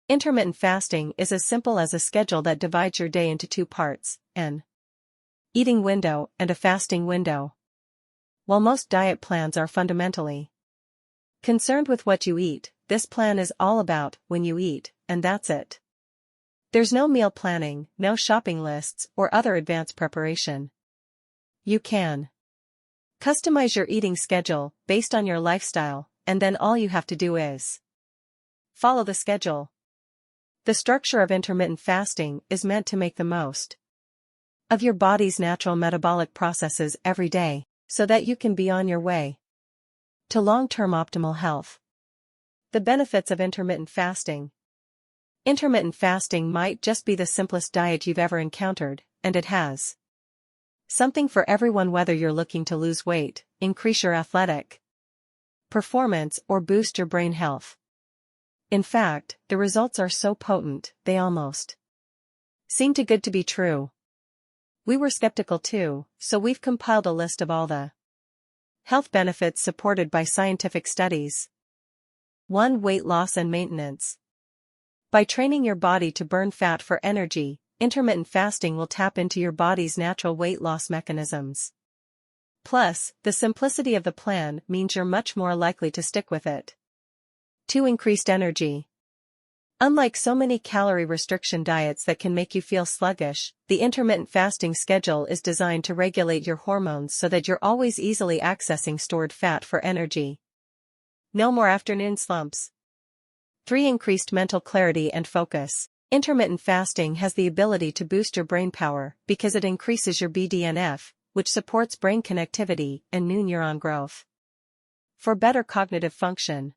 Intermittent fasting is as simple as a schedule that divides your day into two parts, an eating window and a fasting window. While most diet plans are fundamentally concerned with what you eat, this plan is all about when you eat, and that's it. There's no meal planning, no shopping lists, or other advanced preparation. You can customize your eating schedule based on your lifestyle, and then all you have to do is follow the schedule. The structure of intermittent fasting is meant to make the most of your body's natural metabolic processes every day, so that you can be on your way to long-term optimal health. The benefits of intermittent fasting. Intermittent fasting might just be the simplest diet you've ever encountered, and it has something for everyone, whether you're looking to lose weight, increase your athletic performance, or boost your brain health. In fact, the results are so potent, they almost seem too good to be true. We were skeptical too, so we've compiled a list of all the health benefits supported by scientific studies. 1. Weight loss and maintenance. By training your body to burn fat for energy, intermittent fasting will tap into your body's natural weight loss mechanisms. Plus, the simplicity of the plan means you're much more likely to stick with it. 2. Increased energy. Unlike so many calorie restriction diets that can make you feel sluggish, the intermittent fasting schedule is designed to regulate your hormones so that you're always easily accessing stored fat for energy. No more afternoon slumps. 3. Increased mental clarity and focus. Intermittent fasting has the ability to boost your brain power because it increases your BDNF, which supports brain connectivity and new neuron growth. For better cognitive function.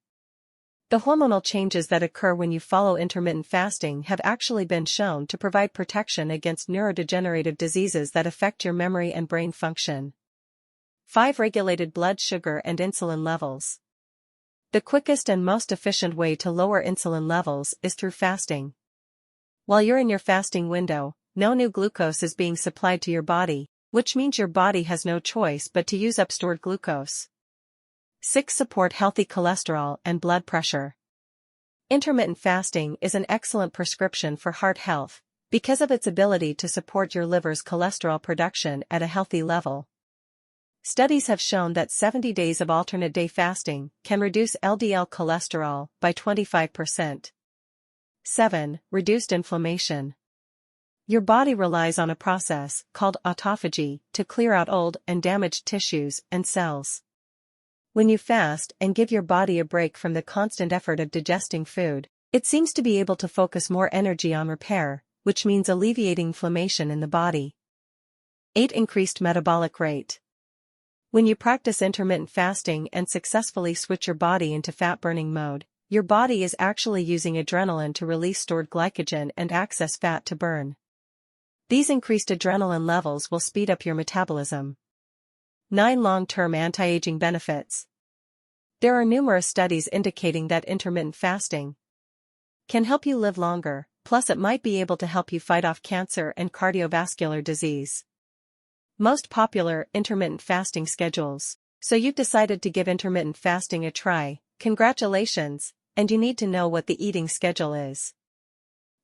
The hormonal changes that occur when you follow intermittent fasting have actually been shown to provide protection against neurodegenerative diseases that affect your memory and brain function. 5. Regulated blood sugar and insulin levels. The quickest and most efficient way to lower insulin levels is through fasting. While you're in your fasting window, no new glucose is being supplied to your body, which means your body has no choice but to use up stored glucose. 6. Support healthy cholesterol and blood pressure. Intermittent fasting is an excellent prescription for heart health because of its ability to support your liver's cholesterol production at a healthy level. Studies have shown that 70 days of alternate day fasting can reduce LDL cholesterol by 25%. 7. Reduced inflammation. Your body relies on a process called autophagy to clear out old and damaged tissues and cells. When you fast and give your body a break from the constant effort of digesting food, it seems to be able to focus more energy on repair, which means alleviating inflammation in the body. 8. Increased metabolic rate. When you practice intermittent fasting and successfully switch your body into fat-burning mode, your body is actually using adrenaline to release stored glycogen and access fat to burn. These increased adrenaline levels will speed up your metabolism. 9. Long-term anti-aging benefits. There are numerous studies indicating that intermittent fasting can help you live longer, plus it might be able to help you fight off cancer and cardiovascular disease. Most popular intermittent fasting schedules. So you've decided to give intermittent fasting a try. Congratulations, and you need to know what the eating schedule is.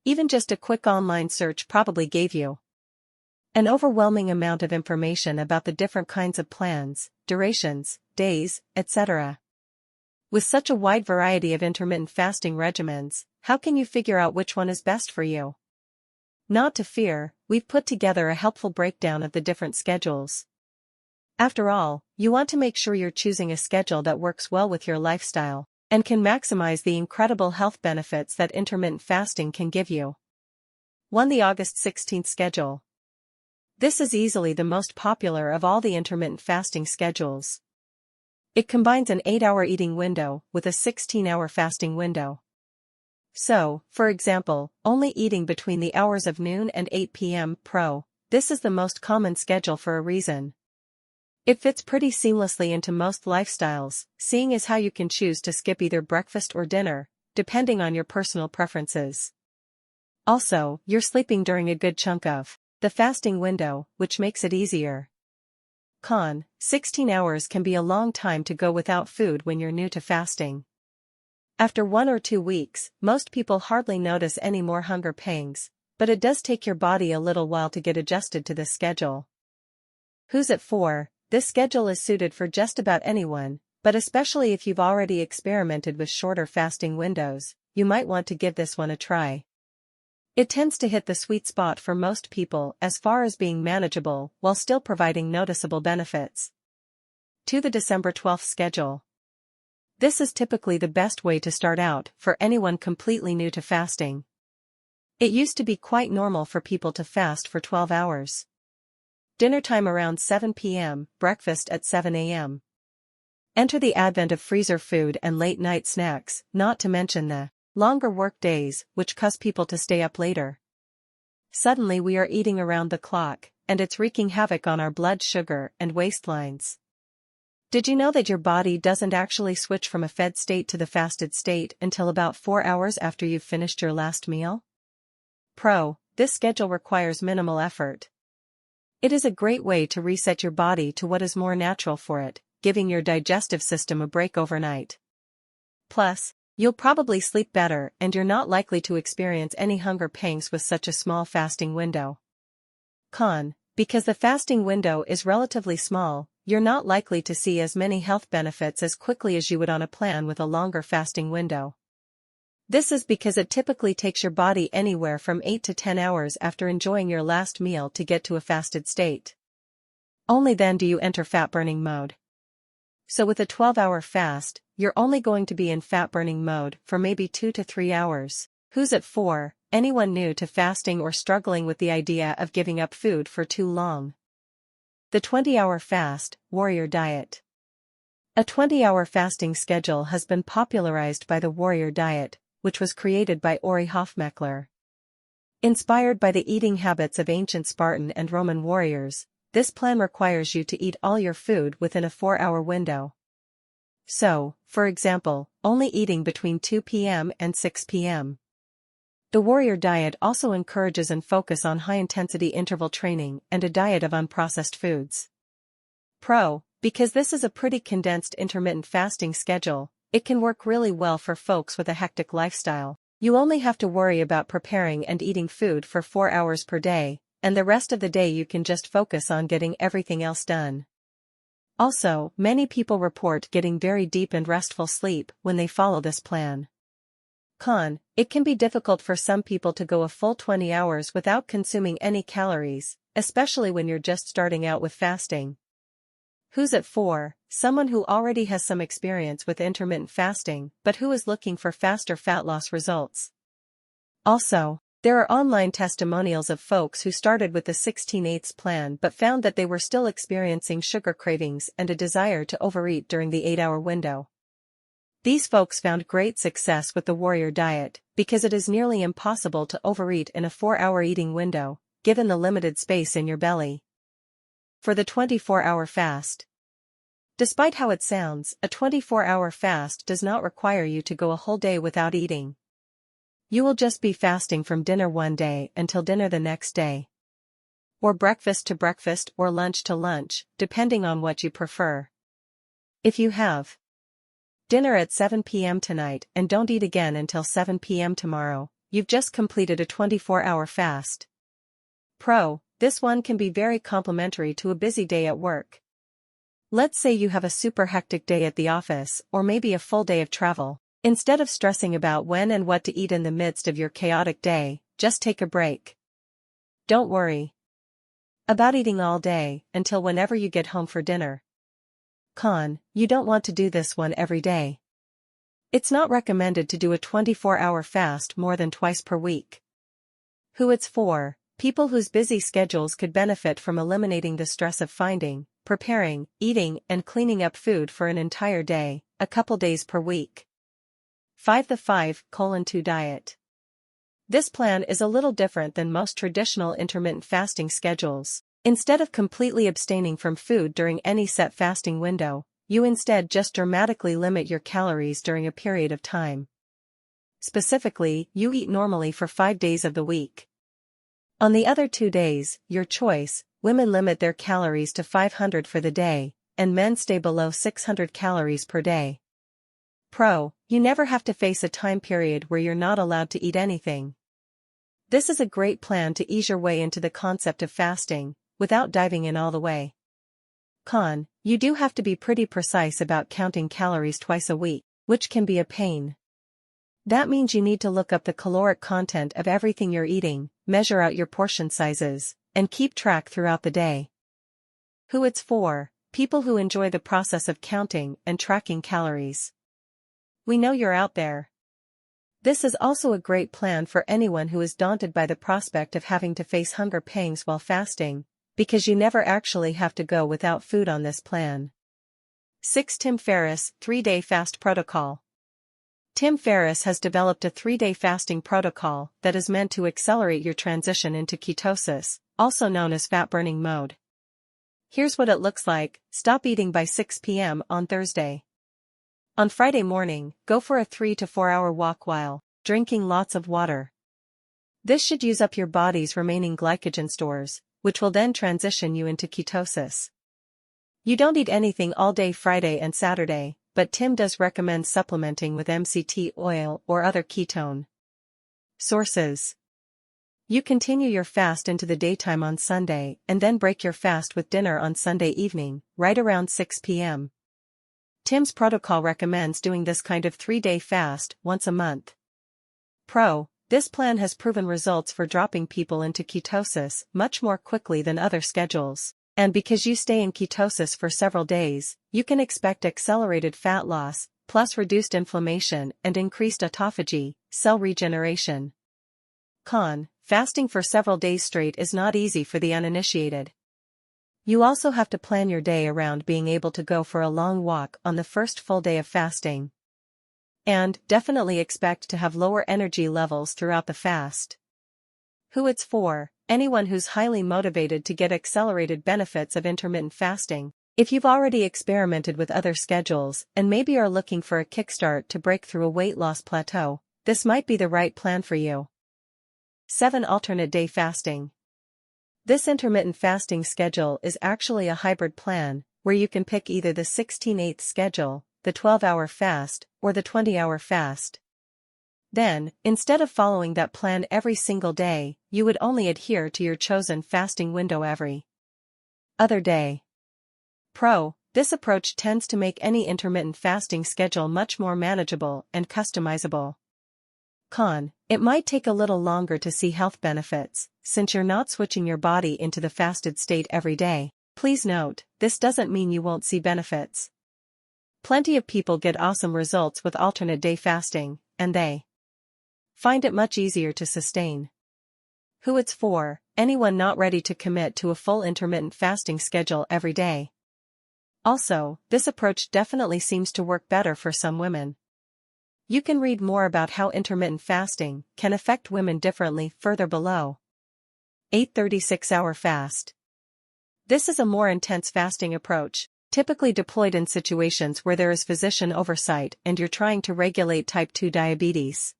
Even just a quick online search probably gave you an overwhelming amount of information about the different kinds of plans, durations, days, etc. With such a wide variety of intermittent fasting regimens, how can you figure out which one is best for you? Not to fear, we've put together a helpful breakdown of the different schedules. After all, you want to make sure you're choosing a schedule that works well with your lifestyle and can maximize the incredible health benefits that intermittent fasting can give you. 1. The August 16th schedule. This is easily the most popular of all the intermittent fasting schedules. It combines an 8-hour eating window with a 16-hour fasting window. So, for example, only eating between the hours of noon and 8 p.m. This is the most common schedule for a reason. It fits pretty seamlessly into most lifestyles, seeing as how you can choose to skip either breakfast or dinner, depending on your personal preferences. Also, you're sleeping during a good chunk of the fasting window, which makes it easier. Con: 16 hours can be a long time to go without food when you're new to fasting. After 1 or 2 weeks, most people hardly notice any more hunger pangs, but it does take your body a little while to get adjusted to this schedule. Who's it for? This schedule is suited for just about anyone, but especially if you've already experimented with shorter fasting windows, you might want to give this one a try. It tends to hit the sweet spot for most people as far as being manageable while still providing noticeable benefits. To the December 12th schedule. This is typically the best way to start out for anyone completely new to fasting. It used to be quite normal for people to fast for 12 hours. Dinner time around 7 p.m., breakfast at 7 a.m. Enter the advent of freezer food and late-night snacks, not to mention the longer work days, which cause people to stay up later. Suddenly we are eating around the clock, and it's wreaking havoc on our blood sugar and waistlines. Did you know that your body doesn't actually switch from a fed state to the fasted state until about 4 hours after you've finished your last meal? Pro: this schedule requires minimal effort. It is a great way to reset your body to what is more natural for it, giving your digestive system a break overnight. Plus, you'll probably sleep better and you're not likely to experience any hunger pangs with such a small fasting window. Con: because the fasting window is relatively small, you're not likely to see as many health benefits as quickly as you would on a plan with a longer fasting window. This is because it typically takes your body anywhere from 8 to 10 hours after enjoying your last meal to get to a fasted state. Only then do you enter fat-burning mode. So with a 12-hour fast, you're only going to be in fat-burning mode for maybe 2 to 3 hours. Who's it for? Anyone new to fasting or struggling with the idea of giving up food for too long. The 20-hour fast, warrior diet. A 20-hour fasting schedule has been popularized by the warrior diet, which was created by Ori Hofmeckler. Inspired by the eating habits of ancient Spartan and Roman warriors, this plan requires you to eat all your food within a 4-hour window. So, for example, only eating between 2 p.m. and 6 p.m. The warrior diet also encourages and focuses on high-intensity interval training and a diet of unprocessed foods. Pro: because this is a pretty condensed intermittent fasting schedule, it can work really well for folks with a hectic lifestyle. You only have to worry about preparing and eating food for 4 hours per day, and the rest of the day you can just focus on getting everything else done. Also, many people report getting very deep and restful sleep when they follow this plan. Con: it can be difficult for some people to go a full 20 hours without consuming any calories, especially when you're just starting out with fasting. Who's it for? Someone who already has some experience with intermittent fasting but who is looking for faster fat loss results. Also, there are online testimonials of folks who started with the 16/8 plan but found that they were still experiencing sugar cravings and a desire to overeat during the 8-hour window. These folks found great success with the warrior diet, because it is nearly impossible to overeat in a 4-hour eating window, given the limited space in your belly. For the 24-hour fast. Despite how it sounds, a 24-hour fast does not require you to go a whole day without eating. You will just be fasting from dinner one day until dinner the next day. Or breakfast to breakfast or lunch to lunch, depending on what you prefer. If you have dinner at 7 p.m. tonight and don't eat again until 7 p.m. tomorrow, you've just completed a 24-hour fast. Pro: this one can be very complimentary to a busy day at work. Let's say you have a super hectic day at the office or maybe a full day of travel. Instead of stressing about when and what to eat in the midst of your chaotic day, just take a break. Don't worry about eating all day until whenever you get home for dinner. Con: you don't want to do this one every day. It's not recommended to do a 24-hour fast more than twice per week. Who it's for? People whose busy schedules could benefit from eliminating the stress of finding, preparing, eating, and cleaning up food for an entire day, a couple days per week. 5 The 5:2 diet. This plan is a little different than most traditional intermittent fasting schedules. Instead of completely abstaining from food during any set fasting window, you instead just dramatically limit your calories during a period of time. Specifically, you eat normally for 5 days of the week. On the other 2 days, your choice, women limit their calories to 500 for the day, and men stay below 600 calories per day. Pro: You never have to face a time period where you're not allowed to eat anything. This is a great plan to ease your way into the concept of fasting, without diving in all the way. Con, you do have to be pretty precise about counting calories twice a week, which can be a pain. That means you need to look up the caloric content of everything you're eating, measure out your portion sizes, and keep track throughout the day. Who it's for: people who enjoy the process of counting and tracking calories. We know you're out there. This is also a great plan for anyone who is daunted by the prospect of having to face hunger pangs while fasting, because you never actually have to go without food on this plan. 6. Tim Ferriss 3-Day Fast Protocol. Tim Ferriss has developed a 3-day fasting protocol that is meant to accelerate your transition into ketosis, also known as fat-burning mode. Here's what it looks like: stop eating by 6 p.m. on Thursday. On Friday morning, go for a 3 to 4 hour walk while drinking lots of water. This should use up your body's remaining glycogen stores, which will then transition you into ketosis. You don't eat anything all day Friday and Saturday, but Tim does recommend supplementing with MCT oil or other ketone sources. You continue your fast into the daytime on Sunday and then break your fast with dinner on Sunday evening, right around 6 p.m. Tim's protocol recommends doing this kind of 3-day fast once a month. Pro: this plan has proven results for dropping people into ketosis much more quickly than other schedules, and because you stay in ketosis for several days, you can expect accelerated fat loss, plus reduced inflammation and increased autophagy, cell regeneration. Con: fasting for several days straight is not easy for the uninitiated. You also have to plan your day around being able to go for a long walk on the first full day of fasting. And definitely expect to have lower energy levels throughout the fast. Who it's for: anyone who's highly motivated to get accelerated benefits of intermittent fasting. If you've already experimented with other schedules and maybe are looking for a kickstart to break through a weight loss plateau, this might be the right plan for you. 7. Alternate day fasting. This intermittent fasting schedule is actually a hybrid plan, where you can pick either the 16/8 schedule, the 12-hour fast, or the 20-hour fast. Then, instead of following that plan every single day, you would only adhere to your chosen fasting window every other day. Pro: this approach tends to make any intermittent fasting schedule much more manageable and customizable. Con: it might take a little longer to see health benefits, since you're not switching your body into the fasted state every day. Please note, this doesn't mean you won't see benefits. Plenty of people get awesome results with alternate day fasting, and they find it much easier to sustain. Who it's for: anyone not ready to commit to a full intermittent fasting schedule every day. Also, this approach definitely seems to work better for some women. You can read more about how intermittent fasting can affect women differently further below. 8. 36-hour fast. This is a more intense fasting approach, typically deployed in situations where there is physician oversight and you're trying to regulate type 2 diabetes.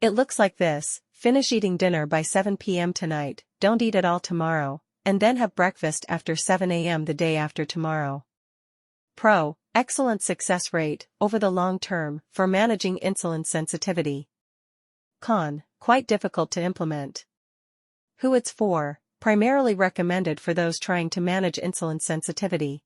It looks like this: finish eating dinner by 7 p.m. tonight, don't eat at all tomorrow, and then have breakfast after 7 a.m. the day after tomorrow. Pro: excellent success rate, over the long term, for managing insulin sensitivity. Con: quite difficult to implement. Who it's for: primarily recommended for those trying to manage insulin sensitivity.